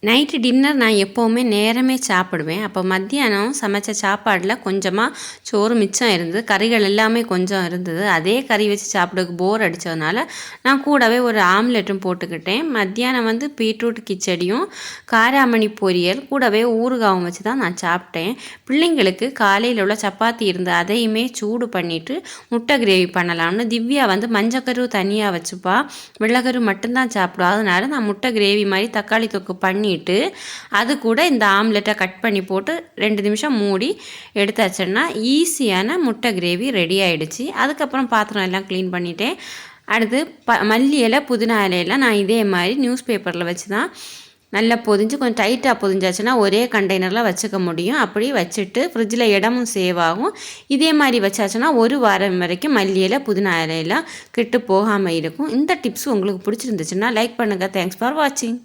Night dinner நான் எப்போவுமே நேரமே சாப்பிடுவேன். அப்போ மத்தியானம் சமைச்ச சாப்பாடில் கொஞ்சமாக சோறு மிச்சம் இருந்தது. கறிகள் எல்லாமே கொஞ்சம் இருந்தது. அதே கறி வச்சு சாப்பிடக்கு போர் அடித்ததுனால நான் கூடவே ஒரு ஆம்லெட்டும் போட்டுக்கிட்டேன். மத்தியானம் வந்து பீட்ரூட் கிச்சடியும் காராமணி பொரியல் கூடவே ஊறுகாவும் வச்சு தான் நான் சாப்பிட்டேன். பிள்ளைங்களுக்கு காலையில் உள்ள சப்பாத்தி இருந்து அதையுமே சூடு பண்ணிவிட்டு முட்டை கிரேவி பண்ணலாம்னு திவ்யா வந்து மஞ்சக்கரு தனியாக வச்சுப்பா, வெள்ளைக்கரு மட்டும்தான் சாப்பிடுவா. அதனால நான் முட்டை கிரேவி மாதிரி தக்காளி தொக்கு பண்ணிவிட்டு அது கூட இந்த ஆம்லெட்டை கட் பண்ணி போட்டு 2 நிமிஷம் மூடி எடுத்தாச்சுன்னா ஈஸியான முட்டை கிரேவி ரெடி ஆகிடுச்சு. அதுக்கப்புறம் பாத்திரம் எல்லாம் க்ளீன் பண்ணிட்டேன். அடுத்து மல்லி இலை புதினா இலையெல்லாம் நான் இதே மாதிரி நியூஸ் பேப்பரில் வச்சு தான் நல்லா பொதிஞ்சு கொஞ்சம் டைட்டாக பொதிஞ்சாச்சுன்னா ஒரே கண்டெய்னரில் வச்சுக்க முடியும். அப்படி வச்சுட்டு ஃப்ரிட்ஜில் இடமும் சேவ் ஆகும். இதே மாதிரி வச்சாச்சுன்னா ஒரு வாரம் வரைக்கும் மல்லி இலை புதினா இலையெல்லாம் கெட்டு போகாமல் இருக்கும். இந்த டிப்ஸ் உங்களுக்கு பிடிச்சிருந்துச்சுன்னா லைக் பண்ணுங்கள். தேங்க்ஸ் ஃபார் வாட்சிங்.